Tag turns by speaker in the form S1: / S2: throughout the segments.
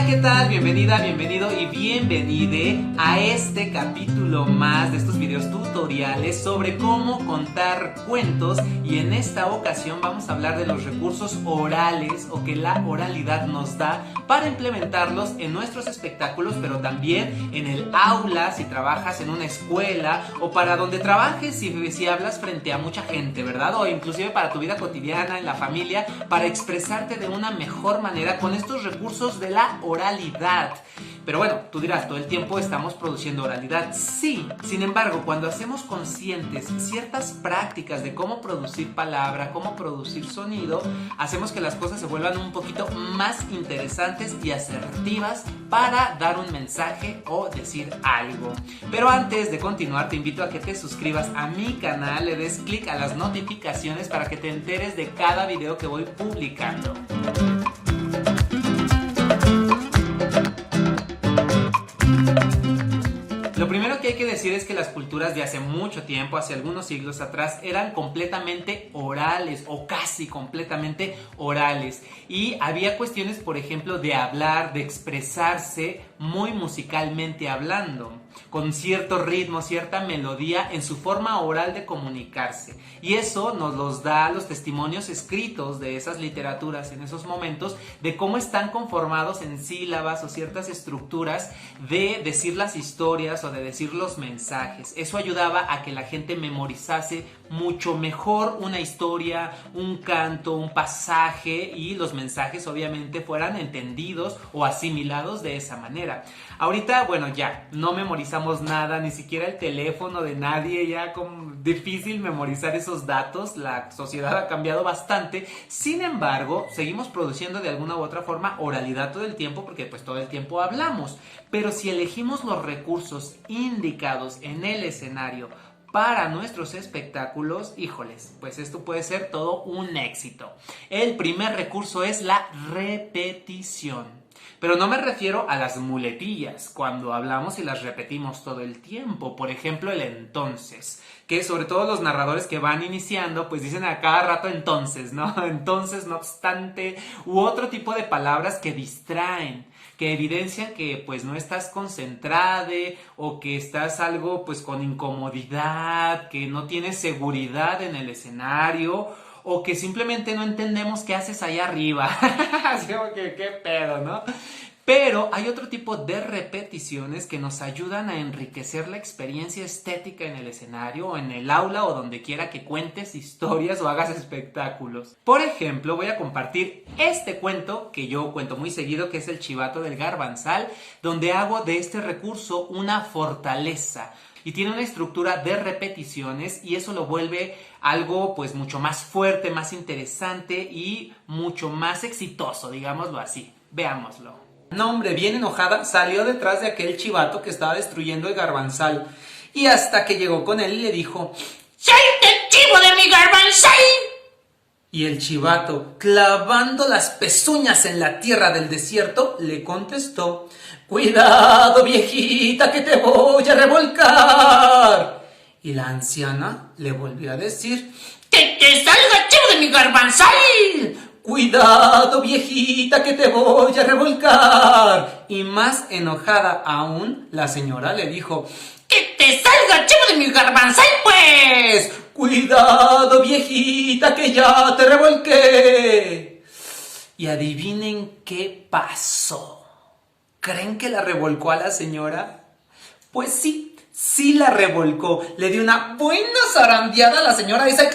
S1: Hola, ¿qué tal? Bienvenida, bienvenido y bienvenide a este capítulo más de estos videos tutoriales sobre cómo contar cuentos, y en esta ocasión vamos a hablar de los recursos orales o que la oralidad nos da para implementarlos en nuestros espectáculos, pero también en el aula si trabajas en una escuela o para donde trabajes si hablas frente a mucha gente, ¿verdad? O inclusive para tu vida cotidiana, en la familia, para expresarte de una mejor manera con estos recursos de la oralidad. Pero bueno, tú dirás, todo el tiempo estamos produciendo oralidad. Sí, sin embargo, cuando hacemos conscientes ciertas prácticas de cómo producir palabra, cómo producir sonido, hacemos que las cosas se vuelvan un poquito más interesantes y asertivas para dar un mensaje o decir algo. Pero antes de continuar, te invito a que te suscribas a mi canal, le des clic a las notificaciones para que te enteres de cada video que voy publicando. Lo primero que hay que decir es que las culturas de hace mucho tiempo, hace algunos siglos atrás, eran completamente orales o casi completamente orales. Y había cuestiones, por ejemplo, de hablar, de expresarse muy musicalmente hablando, con cierto ritmo, cierta melodía en su forma oral de comunicarse. Y eso nos los da los testimonios escritos de esas literaturas en esos momentos, de cómo están conformados en sílabas o ciertas estructuras de decir las historias o de decir los mensajes. Eso ayudaba a que la gente memorizase mucho mejor una historia, un canto, un pasaje, y los mensajes obviamente fueran entendidos o asimilados de esa manera. Ahorita, bueno, ya no memorizamos nada, ni siquiera el teléfono de nadie, ya como difícil memorizar esos datos. La sociedad ha cambiado bastante. Sin embargo, seguimos produciendo de alguna u otra forma oralidad todo el tiempo, porque pues todo el tiempo hablamos. Pero si elegimos los recursos indicados en el escenario para nuestros espectáculos, híjoles, pues esto puede ser todo un éxito. El primer recurso es la repetición. Pero no me refiero a las muletillas, cuando hablamos y las repetimos todo el tiempo. Por ejemplo, el entonces, que sobre todo los narradores que van iniciando, pues dicen a cada rato entonces, ¿no? Entonces, no obstante, u otro tipo de palabras que distraen, que evidencian que pues no estás concentrada o que estás algo pues con incomodidad, que no tienes seguridad en el escenario, o que simplemente no entendemos qué haces allá arriba. Así como que qué pedo, ¿no? Pero hay otro tipo de repeticiones que nos ayudan a enriquecer la experiencia estética en el escenario o en el aula o donde quiera que cuentes historias o hagas espectáculos. Por ejemplo, voy a compartir este cuento que yo cuento muy seguido, que es El Chivato del Garbanzal, donde hago de este recurso una fortaleza. Y tiene una estructura de repeticiones y eso lo vuelve algo pues mucho más fuerte, más interesante y mucho más exitoso, digámoslo así. Veámoslo. No, hombre, bien enojada, salió detrás de aquel chivato que estaba destruyendo el garbanzal. Y hasta que llegó con él y le dijo:
S2: ¡Sálte, chivo de mi garbanzal!
S1: Y el chivato, clavando las pezuñas en la tierra del desierto, le contestó: ¡Cuidado, viejita, que te voy a revolcar! Y la anciana le volvió a decir:
S2: ¡Que te salga, chivo de mi garbanzal!
S1: ¡Cuidado, viejita, que te voy a revolcar! Y más enojada aún, la señora le dijo:
S2: ¡Que te salga, chivo de mi garbanzal, pues!
S1: ¡Cuidado, viejita, que ya te revolqué! Y adivinen qué pasó. ¿Creen que la revolcó a la señora? Pues sí, sí la revolcó. Le dio una buena zarandeada a la señora esa.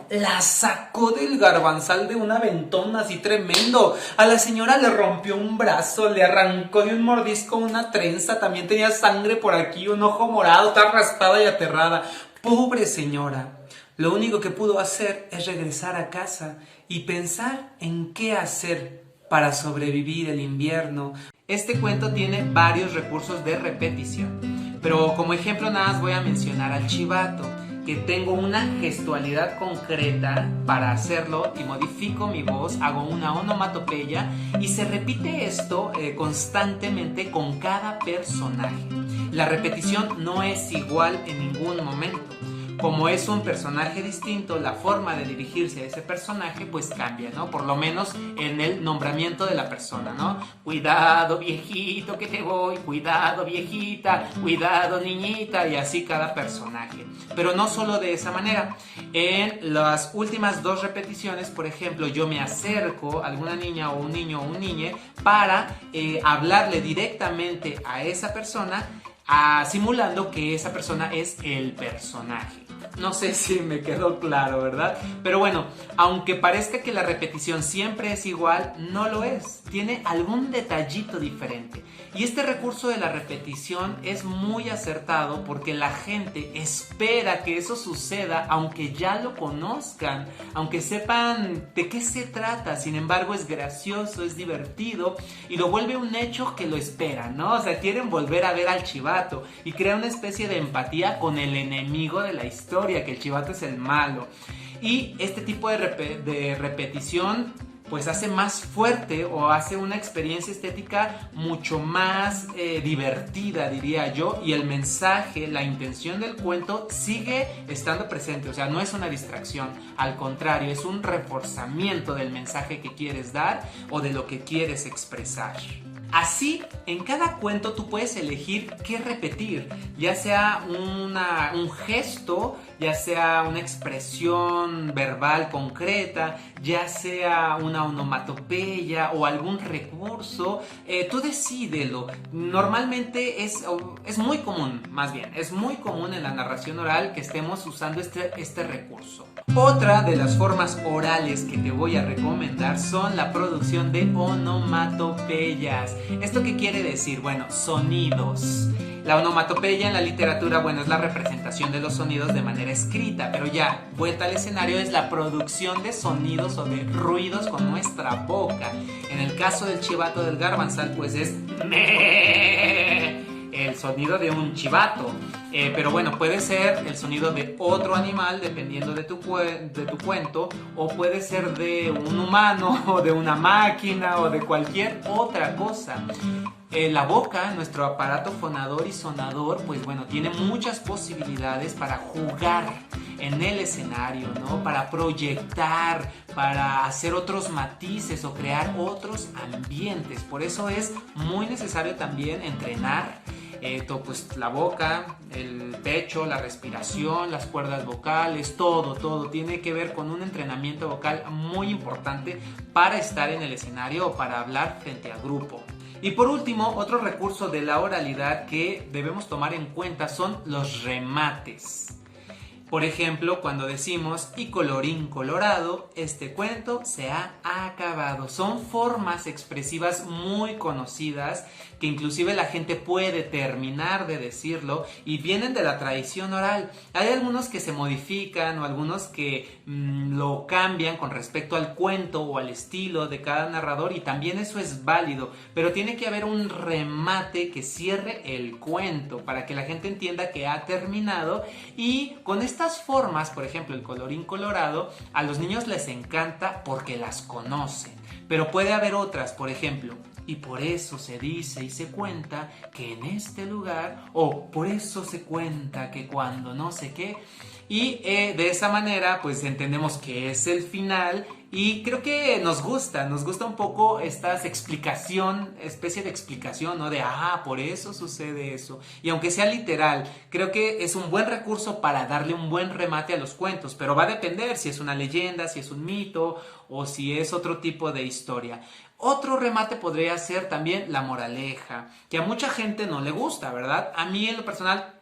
S1: La sacó del garbanzal de un aventón así tremendo. A la señora le rompió un brazo, le arrancó de un mordisco una trenza, también tenía sangre por aquí, un ojo morado, está raspada y aterrada. Pobre señora. Lo único que pudo hacer es regresar a casa y pensar en qué hacer para sobrevivir el invierno. Este cuento tiene varios recursos de repetición, pero como ejemplo nada más voy a mencionar al chivato, que tengo una gestualidad concreta para hacerlo y modifico mi voz, hago una onomatopeya y se repite esto constantemente con cada personaje. La repetición no es igual en ningún momento. como es un personaje distinto, la forma de dirigirse a ese personaje pues cambia, ¿no? Por lo menos en el nombramiento de la persona, ¿no? Cuidado viejito que te voy, cuidado viejita, cuidado niñita, y así cada personaje. Pero no solo de esa manera. En las últimas 2 repeticiones, por ejemplo, yo me acerco a alguna niña o un niño o un niñe para hablarle directamente a esa persona, simulando que esa persona es el personaje. No sé si me quedó claro, ¿verdad? Pero bueno, aunque parezca que la repetición siempre es igual, no lo es. Tiene algún detallito diferente. Y este recurso de la repetición es muy acertado porque la gente espera que eso suceda aunque ya lo conozcan, aunque sepan de qué se trata. Sin embargo, es gracioso, es divertido y lo vuelve un hecho que lo esperan, ¿no? O sea, quieren volver a ver al chivato y crea una especie de empatía con el enemigo de la historia, que el chivato es el malo. Y este tipo de repetición pues hace más fuerte o hace una experiencia estética mucho más divertida, diría yo, y el mensaje, la intención del cuento sigue estando presente. O sea, no es una distracción, al contrario, es un reforzamiento del mensaje que quieres dar o de lo que quieres expresar. Así, en cada cuento tú puedes elegir qué repetir, ya sea un gesto, ya sea una expresión verbal concreta, ya sea una onomatopeya o algún recurso, tú decídelo. Normalmente es muy común, más bien, es muy común en la narración oral que estemos usando este recurso. Otra de las formas orales que te voy a recomendar son la producción de onomatopeyas. ¿Esto qué quiere decir? Bueno, sonidos. La onomatopeya en la literatura, bueno, es la representación de los sonidos de manera escrita, pero ya, vuelta al escenario, es la producción de sonidos o de ruidos con nuestra boca. En el caso del chivato del Garbanzal, pues es el sonido de un chivato. Pero bueno, puede ser el sonido de otro animal dependiendo de tu cuento, o puede ser de un humano o de una máquina o de cualquier otra cosa. La boca, nuestro aparato fonador y sonador, pues bueno, tiene muchas posibilidades para jugar en el escenario, ¿no? Para proyectar, para hacer otros matices o crear otros ambientes. Por eso es muy necesario también entrenar pues la boca, el pecho, la respiración, las cuerdas vocales, todo tiene que ver con un entrenamiento vocal muy importante para estar en el escenario o para hablar frente a grupo. Y por último, otro recurso de la oralidad que debemos tomar en cuenta son los remates. Por ejemplo, cuando decimos y colorín colorado, este cuento se ha acabado. Son formas expresivas muy conocidas que inclusive la gente puede terminar de decirlo y vienen de la tradición oral. Hay algunos que se modifican o algunos que lo cambian con respecto al cuento o al estilo de cada narrador, y también eso es válido, pero tiene que haber un remate que cierre el cuento para que la gente entienda que ha terminado. Y con estas formas, por ejemplo, el colorín colorado, a los niños les encanta porque las conocen, pero puede haber otras, por ejemplo, y por eso se dice y se cuenta que en este lugar, o por eso se cuenta que cuando no sé qué, y de esa manera pues entendemos que es el final. Y creo que nos gusta un poco esta especie de explicación, ¿no? De, por eso sucede eso. Y aunque sea literal, creo que es un buen recurso para darle un buen remate a los cuentos, pero va a depender si es una leyenda, si es un mito o si es otro tipo de historia. Otro remate podría ser también la moraleja, que a mucha gente no le gusta, ¿verdad? A mí en lo personal,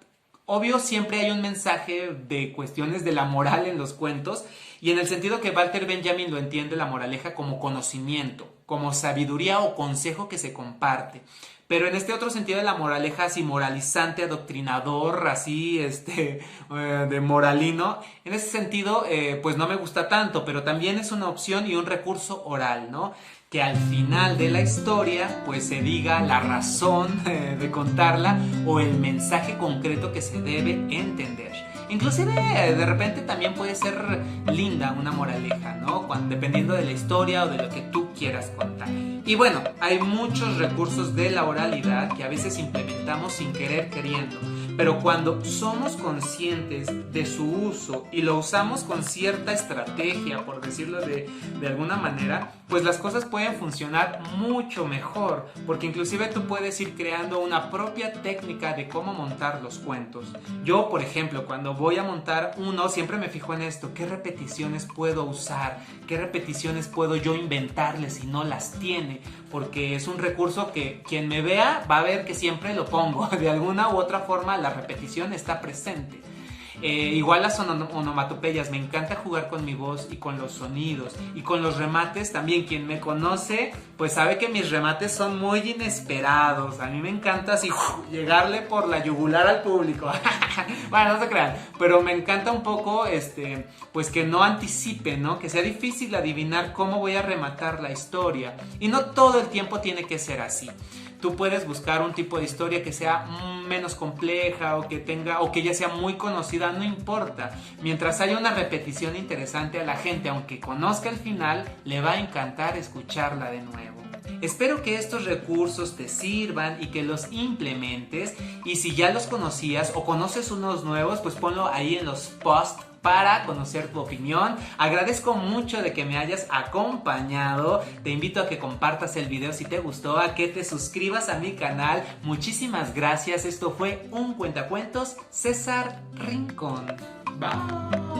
S1: obvio, siempre hay un mensaje de cuestiones de la moral en los cuentos, y en el sentido que Walter Benjamin lo entiende, la moraleja como conocimiento, como sabiduría o consejo que se comparte. Pero en este otro sentido de la moraleja, así moralizante, adoctrinador, así, de moralino, en ese sentido, pues no me gusta tanto, pero también es una opción y un recurso oral, ¿no? Que al final de la historia pues se diga la razón de contarla o el mensaje concreto que se debe entender. Inclusive de repente también puede ser linda una moraleja, ¿no? Dependiendo de la historia o de lo que tú quieras contar. Y bueno, hay muchos recursos de la oralidad que a veces implementamos sin querer queriendo. pero cuando somos conscientes de su uso y lo usamos con cierta estrategia, por decirlo de alguna manera, pues las cosas pueden funcionar mucho mejor, porque inclusive tú puedes ir creando una propia técnica de cómo montar los cuentos. Yo, por ejemplo, cuando voy a montar uno, siempre me fijo en esto: ¿qué repeticiones puedo usar? ¿Qué repeticiones puedo yo inventarle si no las tiene? Porque es un recurso que quien me vea va a ver que siempre lo pongo. De alguna u otra forma la repetición está presente. Igual las onomatopeyas, me encanta jugar con mi voz y con los sonidos y con los remates también. Quien me conoce pues sabe que mis remates son muy inesperados. A mí me encanta así llegarle por la yugular al público. Bueno, no se crean, pero me encanta un poco pues que no anticipe, ¿no? Que sea difícil adivinar cómo voy a rematar la historia, y no todo el tiempo tiene que ser así. Tú puedes buscar un tipo de historia que sea menos compleja o que ya sea muy conocida, no importa. Mientras haya una repetición interesante, a la gente, aunque conozca el final, le va a encantar escucharla de nuevo. Espero que estos recursos te sirvan y que los implementes, y si ya los conocías o conoces unos nuevos, pues ponlo ahí en los posts para conocer tu opinión. Agradezco mucho de que me hayas acompañado. Te invito a que compartas el video si te gustó, a que te suscribas a mi canal. Muchísimas gracias. Esto fue Un Cuentacuentos, César Rincón. Bye.